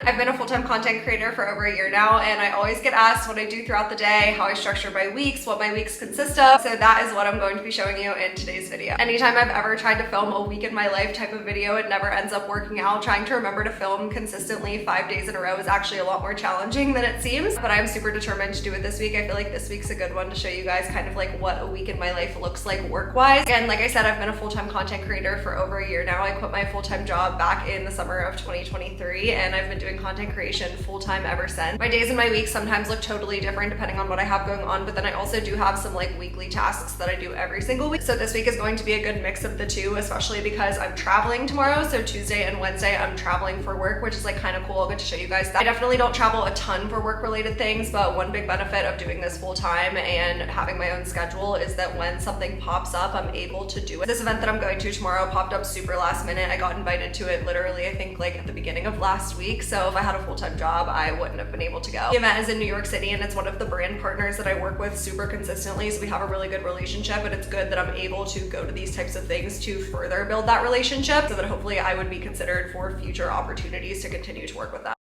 I've been a full-time content creator for over a year now, and I always get asked what I do throughout the day, how I structure my weeks, what my weeks consist of. So that is what I'm going to be showing you in today's video. Anytime I've ever tried to film a week in my life type of video, it never ends up working out. Trying to remember to film consistently 5 days in a row is actually a lot more challenging than it seems, but I'm super determined to do it this week. I feel like this week's a good one to show you guys kind of like what a week in my life looks like work-wise. And like I said, I've been a full-time content creator for over a year now. I quit my full-time job back in the summer of 2023, and I've been doing content creation full-time ever since. My days and my weeks sometimes look totally different depending on what I have going on, but then I also do have some like weekly tasks that I do every single week. So this week is going to be a good mix of the two, especially because I'm traveling tomorrow. So Tuesday and Wednesday I'm traveling for work, which is like kind of cool. I'll get to show you guys that. I definitely don't travel a ton for work related things, but one big benefit of doing this full-time and having my own schedule is that when something pops up, I'm able to do it. This event that I'm going to tomorrow popped up super last minute. I got invited to it literally, I think like at the beginning of last week. So if I had a full-time job, I wouldn't have been able to go. The event is in New York City, and it's one of the brand partners that I work with super consistently. So we have a really good relationship, and it's good that I'm able to go to these types of things to further build that relationship so that hopefully I would be considered for future opportunities to continue to work with them.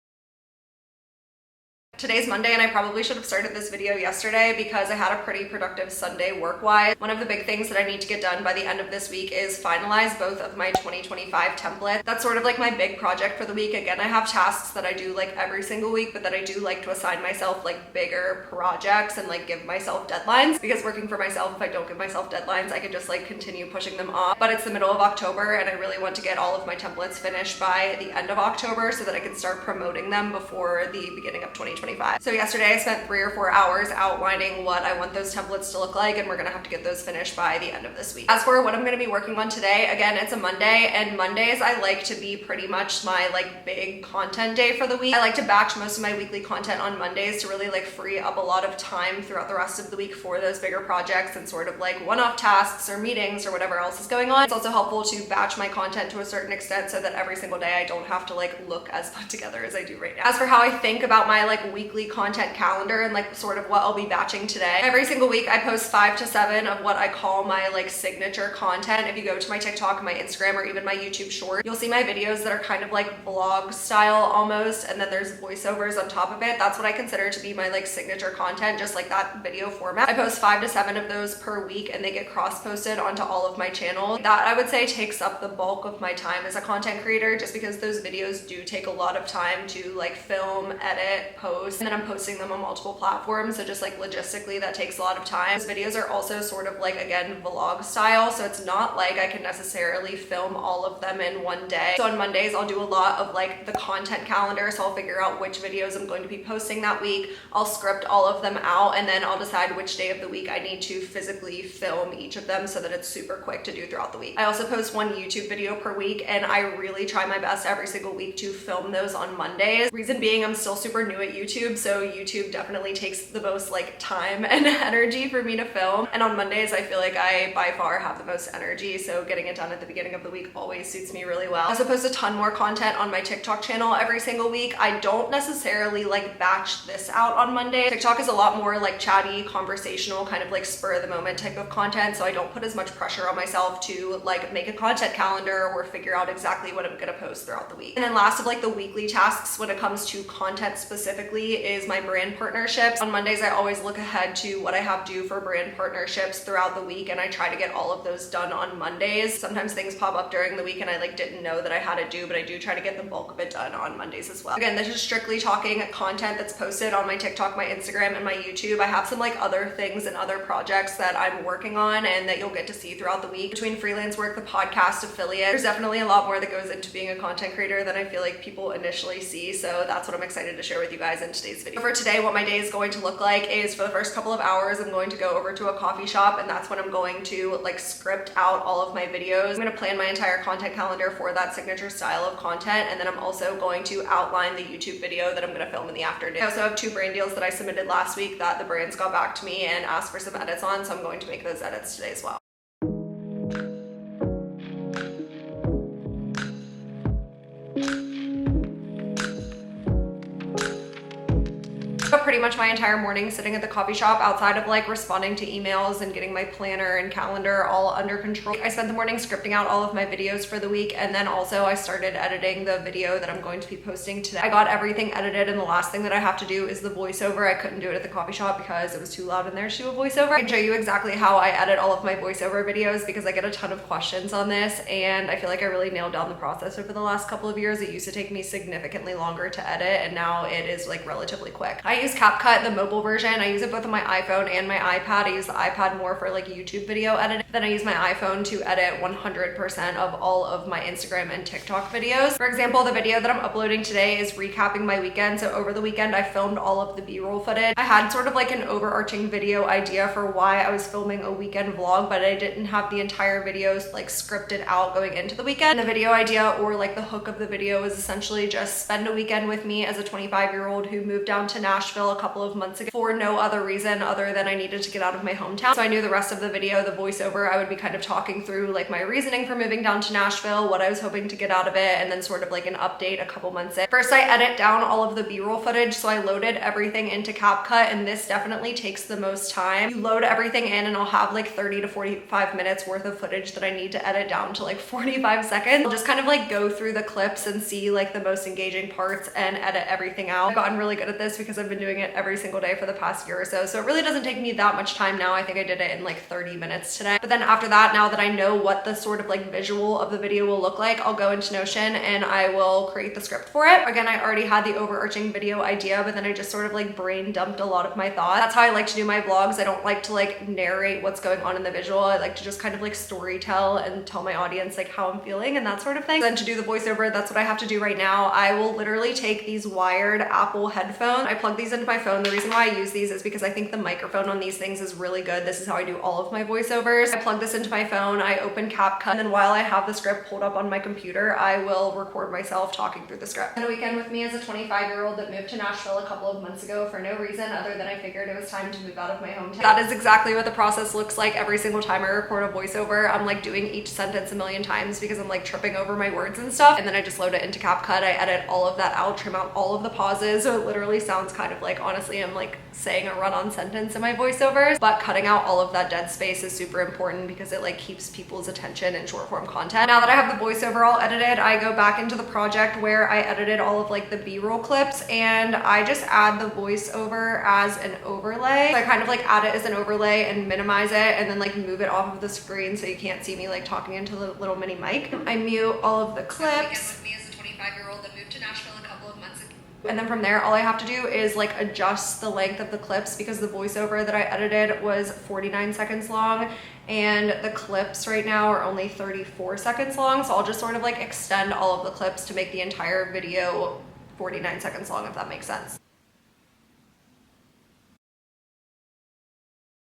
Today's Monday, and I probably should have started this video yesterday because I had a pretty productive Sunday work-wise. One of the big things that I need to get done by the end of this week is finalize both of my 2025 templates. That's sort of like my big project for the week. Again, I have tasks that I do like every single week, but that I do like to assign myself like bigger projects and like give myself deadlines, because working for myself, if I don't give myself deadlines, I could just like continue pushing them off. But it's the middle of October, and I really want to get all of my templates finished by the end of October so that I can start promoting them before the beginning of 2025. So yesterday I spent 3 or 4 hours outlining what I want those templates to look like, and we're gonna have to get those finished by the end of this week. As for what I'm gonna be working on today, again, it's a Monday, and Mondays I like to be pretty much my like big content day for the week. I like to batch most of my weekly content on Mondays to really like free up a lot of time throughout the rest of the week for those bigger projects and sort of like one-off tasks or meetings or whatever else is going on. It's also helpful to batch my content to a certain extent so that every single day I don't have to like look as put together as I do right now. As for how I think about my like weekly content calendar and like sort of what I'll be batching today, every single week I post 5 to 7 of what I call my like signature content. If you go to my TikTok, my Instagram, or even my YouTube short, you'll see my videos that are kind of like vlog style almost, and then there's voiceovers on top of it. That's what I consider to be my like signature content, just like that video format. I post 5 to 7 of those per week, and they get cross-posted onto all of my channel. That I would say takes up the bulk of my time as a content creator, just because those videos do take a lot of time to like film, edit, post, and then I'm posting them on multiple platforms, so just like logistically that takes a lot of time. Those videos are also sort of like, again, vlog style, so it's not like I can necessarily film all of them in one day. So on Mondays I'll do a lot of like the content calendar, so I'll figure out which videos I'm going to be posting that week. I'll script all of them out, and then I'll decide which day of the week I need to physically film each of them so that it's super quick to do throughout the week. I also post 1 YouTube video per week, and I really try my best every single week to film those on Mondays. Reason being, I'm still super new at YouTube, so YouTube definitely takes the most like time and energy for me to film, and on Mondays I feel like I by far have the most energy, so getting it done at the beginning of the week always suits me really well. I also post a ton more content on my TikTok channel every single week. I don't necessarily like batch this out on Monday. TikTok is a lot more like chatty, conversational, kind of like spur of the moment type of content, so I don't put as much pressure on myself to like make a content calendar or figure out exactly what I'm gonna post throughout the week. And then last of like the weekly tasks when it comes to content specifically is my brand partnerships. On Mondays I always look ahead to what I have due for brand partnerships throughout the week, and I try to get all of those done on Mondays. Sometimes things pop up during the week and I like didn't know that I had it due, but I do try to get the bulk of it done on Mondays as well. Again, this is strictly talking content that's posted on my TikTok, my Instagram, and my YouTube. I have some like other things and other projects that I'm working on and that you'll get to see throughout the week. Between freelance work, the podcast, affiliate, there's definitely a lot more that goes into being a content creator than I feel like people initially see, so that's what I'm excited to share with you guys in today's video. For today, what my day is going to look like is for the first couple of hours I'm going to go over to a coffee shop, and that's when I'm going to like script out all of my videos. I'm going to plan my entire content calendar for that signature style of content, and then I'm also going to outline the YouTube video that I'm going to film in the afternoon. I also have 2 brand deals that I submitted last week that the brands got back to me and asked for some edits on, so I'm going to make those edits today as well. But pretty much my entire morning sitting at the coffee shop outside of like responding to emails and getting my planner and calendar all under control. I spent the morning scripting out all of my videos for the week, and then also I started editing the video that I'm going to be posting today. I got everything edited, and the last thing that I have to do is the voiceover. I couldn't do it at the coffee shop because it was too loud in there to do a voiceover. I can show you exactly how I edit all of my voiceover videos because I get a ton of questions on this, and I feel like I really nailed down the process over the last couple of years. It used to take me significantly longer to edit, and now it is like relatively quick. I use CapCut, the mobile version. I use it both on my iPhone and my iPad. I use the iPad more for like YouTube video editing. Then I use my iPhone to edit 100% of all of my Instagram and TikTok videos. For example, the video that I'm uploading today is recapping my weekend. So over the weekend, I filmed all of the B-roll footage. I had sort of like an overarching video idea for why I was filming a weekend vlog, but I didn't have the entire videos like scripted out going into the weekend. And the video idea, or like the hook of the video, is essentially just spend a weekend with me as a 25-year-old who moved down to Nashville a couple of months ago for no other reason other than I needed to get out of my hometown. So I knew the rest of the video, the voiceover, I would be kind of talking through like my reasoning for moving down to Nashville, what I was hoping to get out of it, and then sort of like an update a couple months in. First, I edit down all of the B-roll footage. So I loaded everything into CapCut, and this definitely takes the most time. You load everything in and I'll have like 30 to 45 minutes worth of footage that I need to edit down to like 45 seconds. I'll just kind of like go through the clips and see like the most engaging parts and edit everything out. I've gotten really good at this because I've been doing it every single day for the past year or so. So it really doesn't take me that much time now. I think I did it in like 30 minutes today. But then after that, now that I know what the sort of like visual of the video will look like, I'll go into Notion and I will create the script for it. Again, I already had the overarching video idea, but then I just sort of like brain dumped a lot of my thoughts. That's how I like to do my vlogs. I don't like to like narrate what's going on in the visual. I like to just kind of like story tell and tell my audience like how I'm feeling and that sort of thing. Then to do the voiceover, that's what I have to do right now. I will literally take these wired Apple headphones. I plug these into my phone. The reason why I use these is because I think the microphone on these things is really good. This is how I do all of my voiceovers. I plug this into my phone, I open CapCut, and then while I have the script pulled up on my computer, I will record myself talking through the script. And a weekend with me as a 25-year-old that moved to Nashville a couple of months ago for no reason other than I figured it was time to move out of my hometown. That is exactly what the process looks like every single time I record a voiceover. I'm like doing each sentence a million times because I'm like tripping over my words and stuff. And then I just load it into CapCut. I edit all of that out, trim out all of the pauses. So it literally sounds kind of like, honestly, I'm like saying a run-on sentence in my voiceovers, but cutting out all of that dead space is super important because it like keeps people's attention in short form content. Now that I have the voiceover all edited, I go back into the project where I edited all of like the B-roll clips, and I just add the voiceover as an overlay. So I kind of like add it as an overlay and minimize it and then like move it off of the screen so you can't see me like talking into the little mini mic. I mute all of the clips. With me as a 25-year-old that moved to Nashville a couple of months ago. And then from there, all I have to do is like adjust the length of the clips because the voiceover that I edited was 49 seconds long and the clips right now are only 34 seconds long. So I'll just sort of like extend all of the clips to make the entire video 49 seconds long, if that makes sense.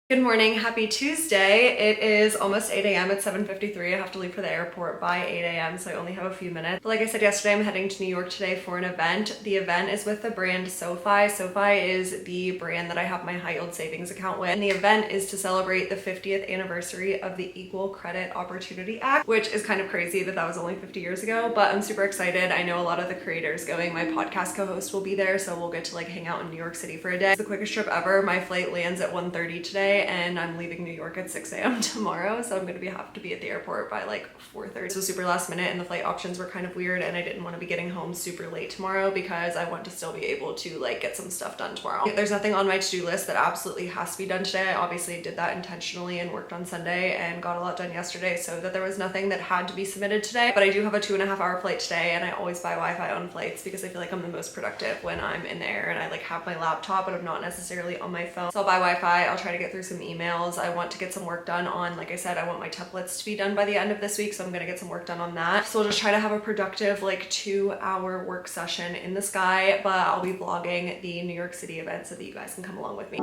Good morning, happy Tuesday. It is almost 8 a.m. It's 7:53. I have to leave for the airport by 8 a.m. so I only have a few minutes. But like I said yesterday, I'm heading to New York today for an event. The event is with the brand SoFi. SoFi is the brand that I have my high yield savings account with. And the event is to celebrate the 50th anniversary of the Equal Credit Opportunity Act, which is kind of crazy that that was only 50 years ago, but I'm super excited. I know a lot of the creators going. My podcast co-host will be there, so we'll get to like hang out in New York City for a day. It's the quickest trip ever. My flight lands at 1:30 today, and I'm leaving New York at 6 a.m. tomorrow, so I'm gonna have to be at the airport by like 4:30. So super last minute, and the flight options were kind of weird, and I didn't want to be getting home super late tomorrow because I want to still be able to like get some stuff done tomorrow. There's nothing on my to-do list that absolutely has to be done today. I obviously did that intentionally and worked on Sunday and got a lot done yesterday so that there was nothing that had to be submitted today, but I do have a 2.5-hour flight today, and I always buy Wi-Fi on flights because I feel like I'm the most productive when I'm in there and I like have my laptop but I'm not necessarily on my phone. So I'll buy Wi-Fi, I'll try to get through some emails. I want to get some work done on, like I said, I want my templates to be done by the end of this week, so I'm gonna get some work done on that. So we'll just try to have a productive like 2-hour work session in the sky, but I'll be vlogging the New York City event so that you guys can come along with me.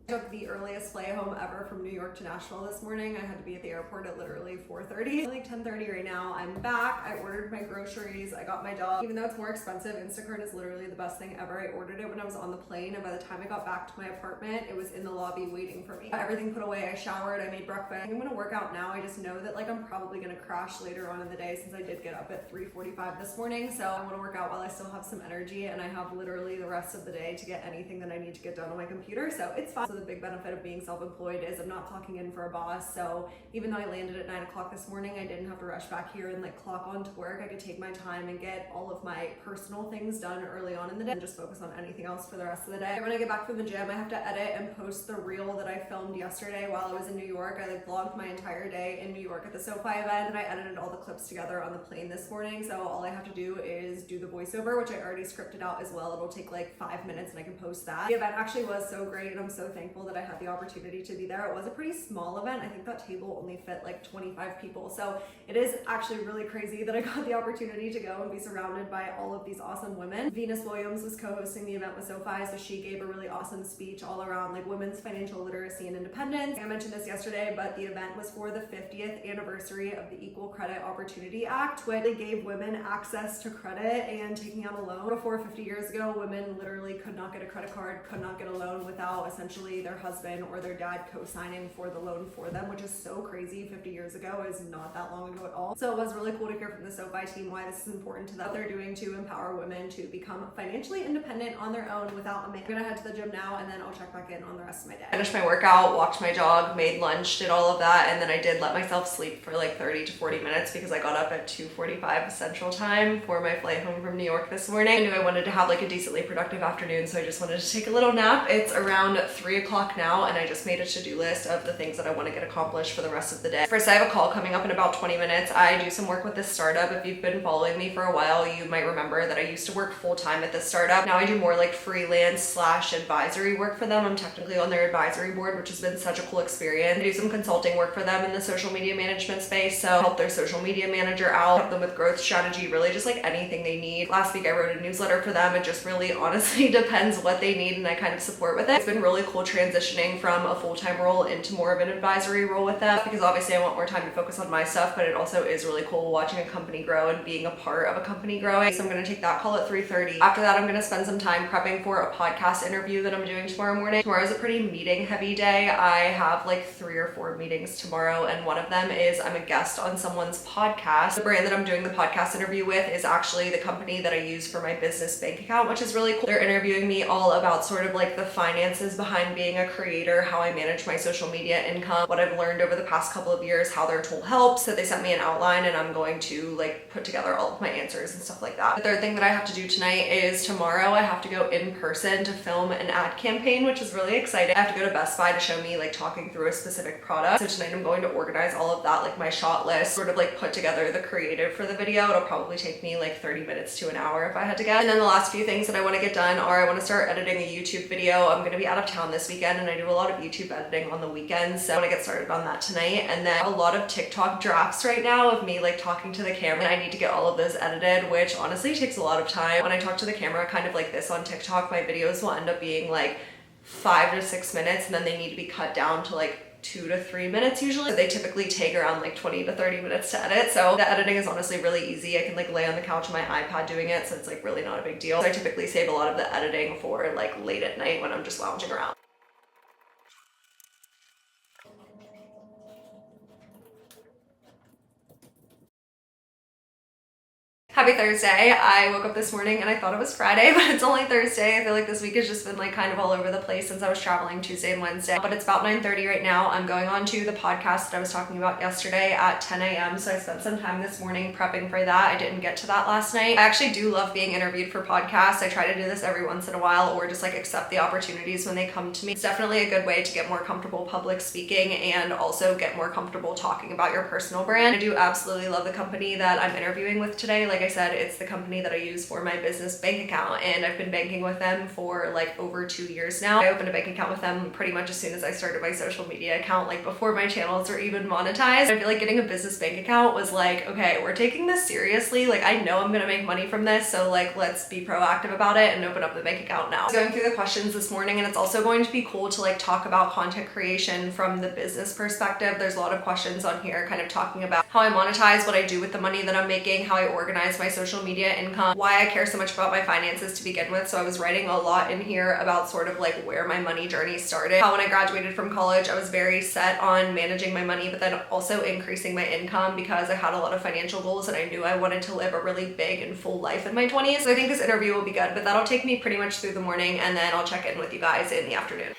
Took the earliest flight home ever from New York to Nashville this morning. I had to be at the airport at literally 4:30. It's like 10:30 right now. I'm back. I ordered my groceries. I got my dog. Even though it's more expensive, Instacart is literally the best thing ever. I ordered it when I was on the plane, and by the time I got back to my apartment, it was in the lobby waiting for me. Everything put away. I showered. I made breakfast. I'm gonna work out now. I just know that like I'm probably gonna crash later on in the day since I did get up at 3:45 this morning. So I want to work out while I still have some energy, and I have literally the rest of the day to get anything that I need to get done on my computer. So it's fun. So the big benefit of being self-employed is I'm not clocking in for a boss. So even though I landed at 9 o'clock this morning, I didn't have to rush back here and like clock on to work. I could take my time and get all of my personal things done early on in the day and just focus on anything else for the rest of the day. When I get back from the gym, I have to edit and post the reel that I filmed yesterday while I was in New York. I like vlogged my entire day in New York at the SoFi event, and I edited all the clips together on the plane this morning. So all I have to do is do the voiceover, which I already scripted out as well. It'll take like 5 minutes and I can post that. The event actually was so great, and I'm so thankful that I had the opportunity to be there. It was a pretty small event. I think that table only fit like 25 people. So it is actually really crazy that I got the opportunity to go and be surrounded by all of these awesome women. Venus Williams was co-hosting the event with SoFi, so she gave a really awesome speech all around like women's financial literacy and independence. I mentioned this yesterday, but the event was for the 50th anniversary of the Equal Credit Opportunity Act, which gave women access to credit and taking out a loan. Before 50 years ago, women literally could not get a credit card, could not get a loan without essentially their husband or their dad co-signing for the loan for them, which is so crazy. 50 years ago is not that long ago at all. So it was really cool to hear from the SoFi team why this is important to them, what they're doing to empower women to become financially independent on their own without a man. I'm gonna head to the gym now, and then I'll check back in on the rest of my day. Finished my workout, walked my dog, made lunch, did all of that, and then I did let myself sleep for like 30 to 40 minutes because I got up at 2:45 Central Time for my flight home from New York this morning. I knew I wanted to have like a decently productive afternoon, so I just wanted to take a little nap. It's around 3 o'clock now, and I just made a to-do list of the things that I want to get accomplished for the rest of the day. First, I have a call coming up in about 20 minutes. I do some work with this startup. If you've been following me for a while, you might remember that I used to work full-time at this startup. Now I do more like freelance / advisory work for them. I'm technically on their advisory board, which has been such a cool experience. I do some consulting work for them in the social media management space, so help their social media manager out, help them with growth strategy, really just like anything they need. Last week I wrote a newsletter for them. It just really honestly depends what they need, and I kind of support with it. It's been really cool transitioning from a full-time role into more of an advisory role with them, because obviously I want more time to focus on my stuff, but it also is really cool watching a company grow and being a part of a company growing. So I'm going to take that call at 3:30. After that, I'm going to spend some time prepping for a podcast interview that I'm doing tomorrow morning. Tomorrow is a pretty meeting heavy day. I have like 3 or 4 meetings tomorrow, and one of them is I'm a guest on someone's podcast. The brand that I'm doing the podcast interview with is actually the company that I use for my business bank account, which is really cool. They're interviewing me all about sort of like the finances behind being a creator, how I manage my social media income, what I've learned over the past couple of years, how their tool helps. So they sent me an outline, and I'm going to like put together all of my answers and stuff like that. The third thing that I have to do tonight is tomorrow I have to go in person to film an ad campaign, which is really exciting. I have to go to Best Buy to show me like talking through a specific product. So tonight I'm going to organize all of that, like my shot list, sort of like put together the creative for the video. It'll probably take me like 30 minutes to an hour if I had to guess. And then the last few things that I want to get done are I want to start editing a YouTube video. I'm going to be out of town this weekend, and I do a lot of YouTube editing on the weekends, so I want to get started on that tonight. And then a lot of TikTok drafts right now of me like talking to the camera, and I need to get all of those edited, which honestly takes a lot of time. When I talk to the camera kind of like this on TikTok, my videos will end up being like 5 to 6 minutes, and then they need to be cut down to like 2 to 3 minutes usually. So they typically take around like 20 to 30 minutes to edit. So the editing is honestly really easy. I can like lay on the couch on my iPad doing it, so it's like really not a big deal. So I typically save a lot of the editing for like late at night when I'm just lounging around. Happy Thursday. I woke up this morning and I thought it was Friday, but it's only Thursday. I feel like this week has just been like kind of all over the place since I was traveling Tuesday and Wednesday, but it's about 9:30 right now. I'm going on to the podcast that I was talking about yesterday at 10 a.m. So I spent some time this morning prepping for that. I didn't get to that last night. I actually do love being interviewed for podcasts. I try to do this every once in a while, or just like accept the opportunities when they come to me. It's definitely a good way to get more comfortable public speaking and also get more comfortable talking about your personal brand. I do absolutely love the company that I'm interviewing with today. Like I I said, it's the company that I use for my business bank account, and I've been banking with them for like over 2 years now. I opened a bank account with them pretty much as soon as I started my social media account, like before my channels were even monetized. I feel like getting a business bank account was like, okay, we're taking this seriously. Like I know I'm gonna make money from this, so like let's be proactive about it and open up the bank account now. I was going through the questions this morning, and it's also going to be cool to like talk about content creation from the business perspective. There's a lot of questions on here kind of talking about how I monetize, what I do with the money that I'm making, how I organize my social media income, why I care so much about my finances to begin with. So I was writing a lot in here about sort of like where my money journey started. How when I graduated from college, I was very set on managing my money, but then also increasing my income because I had a lot of financial goals and I knew I wanted to live a really big and full life in my 20s. So I think this interview will be good, but that'll take me pretty much through the morning, and then I'll check in with you guys in the afternoon.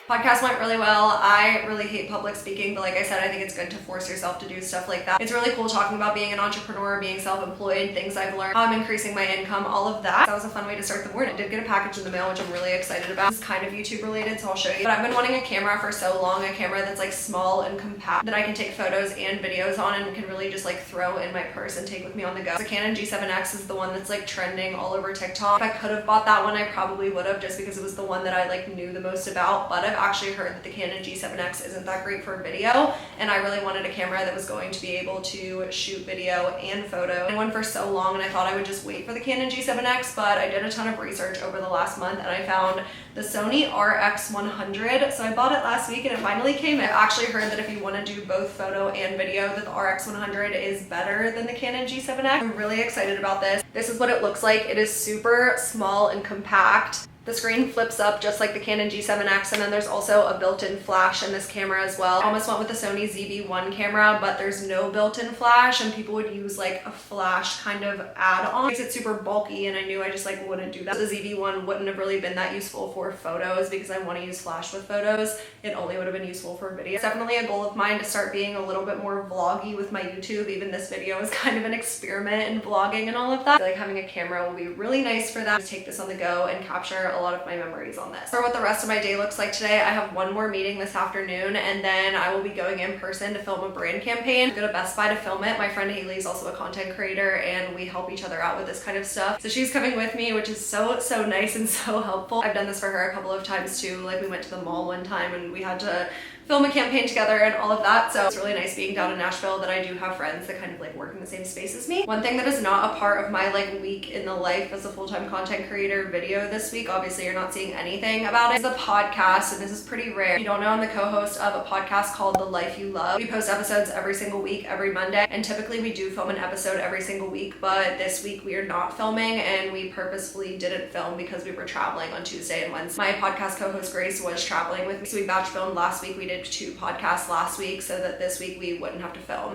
Podcast went really well. I really hate public speaking, but like I said, I think it's good to force yourself to do stuff like that. It's really cool talking about being an entrepreneur, being self-employed, things I've learned, how I'm increasing my income, all of that. That was a fun way to start the morning. I did get a package in the mail, which I'm really excited about. It's kind of YouTube related, so I'll show you. But I've been wanting a camera for so long, a camera that's like small and compact that I can take photos and videos on and can really just like throw in my purse and take with me on the go. The Canon G7X is the one that's like trending all over TikTok. If I could have bought that one, I probably would have, just because it was the one that I like knew the most about, but I've actually heard that the Canon G7X isn't that great for video, and I really wanted a camera that was going to be able to shoot video and photo. I went for so long and I thought I would just wait for the Canon G7X, but I did a ton of research over the last month and I found the Sony RX100. So I bought it last week and it finally came in. I've actually heard that if you want to do both photo and video, that the RX100 is better than the Canon G7X. I'm really excited about this. This is what it looks like. It is super small and compact. The screen flips up just like the Canon G7X, and then there's also a built-in flash in this camera as well. I almost went with the Sony ZV-1 camera, but there's no built-in flash, and people would use like a flash kind of add-on. It makes it super bulky, and I knew I just like wouldn't do that. The ZV-1 wouldn't have really been that useful for photos because I want to use flash with photos. It only would have been useful for video. It's definitely a goal of mine to start being a little bit more vloggy with my YouTube. Even this video is kind of an experiment in vlogging and all of that. I feel like having a camera will be really nice for that. Just take this on the go and capture a lot of my memories on this. For what the rest of my day looks like today, I have one more meeting this afternoon, and then I will be going in person to film a brand campaign. I go to Best Buy to film it. My friend Haley is also a content creator, and we help each other out with this kind of stuff. So she's coming with me, which is so nice and so helpful. I've done this for her a couple of times too. Like we went to the mall one time and we had to film a campaign together and all of that. So it's really nice being down in Nashville that I do have friends that kind of like work in the same space as me. One thing that is not a part of my like week in the life as a full-time content creator video this week, obviously you're not seeing anything about it, is a podcast, and this is pretty rare. If you don't know, I'm the co-host of a podcast called The Life You Love. We post episodes every single week, every Monday, and typically we do film an episode every single week, but this week we are not filming, and we purposefully didn't film because we were traveling on Tuesday and Wednesday. My podcast co-host Grace was traveling with me, so we batch filmed last week. We did 2 podcasts last week so that this week we wouldn't have to film.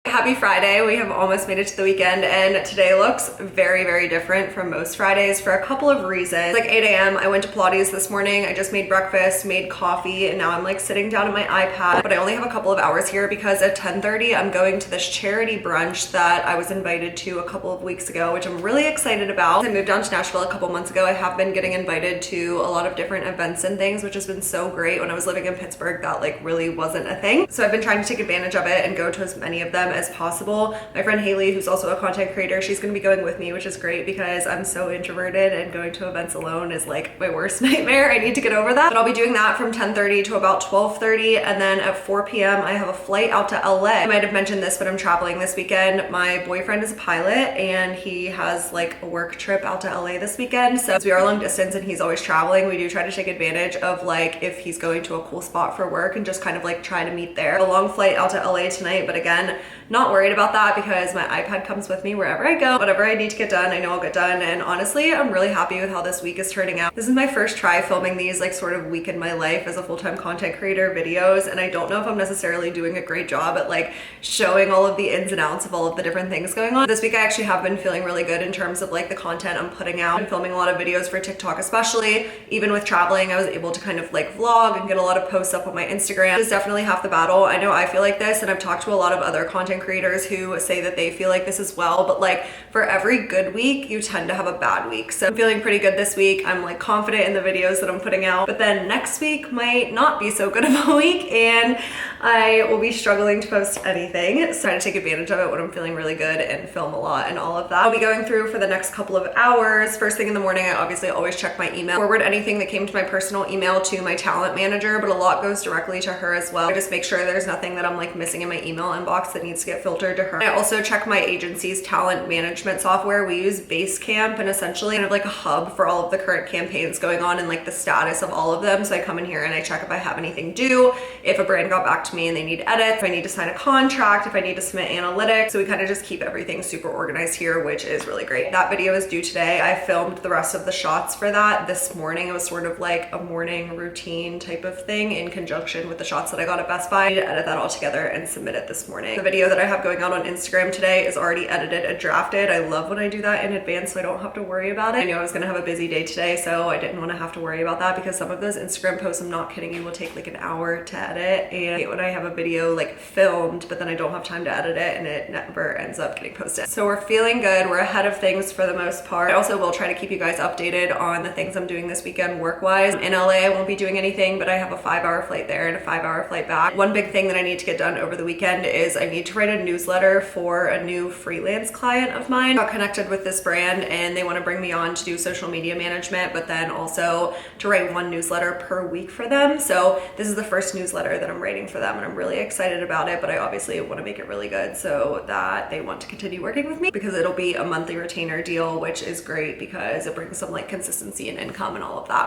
Happy Friday. We have almost made it to the weekend, and today looks very different from most Fridays for a couple of reasons. Like 8 a.m. I went to Pilates this morning. I just made breakfast, made coffee, and now I'm like sitting down at my iPad. But I only have a couple of hours here because at 10:30 I'm going to this charity brunch that I was invited to a couple of weeks ago, which I'm really excited about. I moved down to Nashville a couple months ago. I have been getting invited to a lot of different events and things, which has been so great. When I was living in Pittsburgh, that like really wasn't a thing. So I've been trying to take advantage of it and go to as many of them as possible. My friend Haley, who's also a content creator, she's gonna be going with me, which is great because I'm so introverted and going to events alone is like my worst nightmare. I need to get over that. But I'll be doing that from 10:30 to about 12:30, and then at 4 p.m. I have a flight out to LA. I might have mentioned this, but I'm traveling this weekend. My boyfriend is a pilot and he has like a work trip out to LA this weekend. So we are long distance and he's always traveling. We do try to take advantage of like if he's going to a cool spot for work and just kind of like try to meet there. A long flight out to LA tonight, but again, not worried about that because my iPad comes with me wherever I go. Whatever I need to get done, I know I'll get done. And honestly, I'm really happy with how this week is turning out. This is my first try filming these like sort of week in my life as a full-time content creator videos. And I don't know if I'm necessarily doing a great job at like showing all of the ins and outs of all of the different things going on. This week I actually have been feeling really good in terms of like the content I'm putting out. I'm filming a lot of videos for TikTok especially. Even with traveling, I was able to kind of like vlog and get a lot of posts up on my Instagram. It's definitely half the battle. I know I feel like this, and I've talked to a lot of other content creators who say that they feel like this as well, but like for every good week, you tend to have a bad week. So I'm feeling pretty good this week. I'm like confident in the videos that I'm putting out, but then next week might not be so good of a week and I will be struggling to post anything. So trying to take advantage of it when I'm feeling really good and film a lot and all of that. I'll be going through for the next couple of hours. First thing in the morning, I obviously always check my email, forward anything that came to my personal email to my talent manager, but a lot goes directly to her as well. I just make sure there's nothing that I'm like missing in my email inbox that needs to get filtered to her. I also check my agency's talent management software. We use Basecamp and essentially kind of like a hub for all of the current campaigns going on and like the status of all of them. So I come in here and I check if I have anything due, if a brand got back to me and they need edits, if I need to sign a contract, if I need to submit analytics. So we kind of just keep everything super organized here, which is really great. That video is due today. I filmed the rest of the shots for that this morning. It was sort of like a morning routine type of thing in conjunction with the shots that I got at Best Buy. I need to edit that all together and submit it this morning. The video that I have going out on Instagram today is already edited and drafted. I love when I do that in advance so I don't have to worry about it. I knew I was gonna have a busy day today, so I didn't want to have to worry about that because some of those Instagram posts, I'm not kidding you, will take like an hour to edit. And I hate when I have a video like filmed, but then I don't have time to edit it and it never ends up getting posted. So we're feeling good. We're ahead of things for the most part. I also will try to keep you guys updated on the things I'm doing this weekend work-wise. In LA, I won't be doing anything, but I have a 5-hour flight there and a 5-hour flight back. One big thing that I need to get done over the weekend is I need to write a newsletter for a new freelance client of mine. I got connected with this brand and they want to bring me on to do social media management, but then also to write one newsletter per week for them. So this is the first newsletter that I'm writing for them and I'm really excited about it, but I obviously want to make it really good so that they want to continue working with me because it'll be a monthly retainer deal, which is great because it brings some like consistency and income and all of that.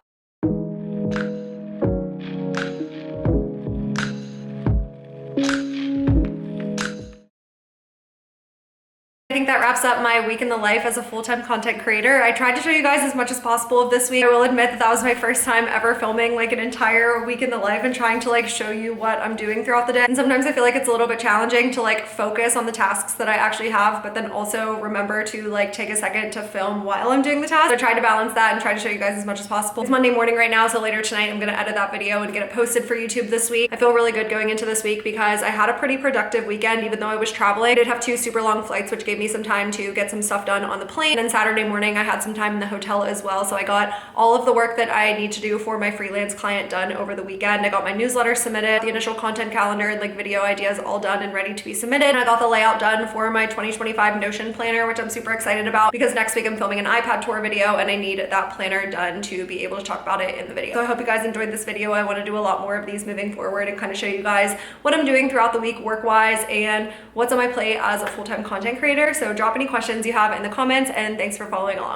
I think that wraps up my week in the life as a full-time content creator. I tried to show you guys as much as possible of this week. I will admit that that was my first time ever filming like an entire week in the life and trying to like show you what I'm doing throughout the day. And sometimes I feel like it's a little bit challenging to like focus on the tasks that I actually have, but then also remember to like take a second to film while I'm doing the task. So I tried to balance that and try to show you guys as much as possible. It's Monday morning right now, so later tonight I'm gonna edit that video and get it posted for YouTube this week. I feel really good going into this week because I had a pretty productive weekend even though I was traveling. I did have 2 super long flights, which gave me some time to get some stuff done on the plane. And Saturday morning I had some time in the hotel as well, so I got all of the work that I need to do for my freelance client done over the weekend. I got my newsletter submitted, the initial content calendar and like video ideas all done and ready to be submitted. And I got the layout done for my 2025 Notion planner, which I'm super excited about because next week I'm filming an iPad tour video and I need that planner done to be able to talk about it in the video. So I hope you guys enjoyed this video. I want to do a lot more of these moving forward and kind of show you guys what I'm doing throughout the week work-wise and what's on my plate as a full-time content creator. So drop any questions you have in the comments and thanks for following along.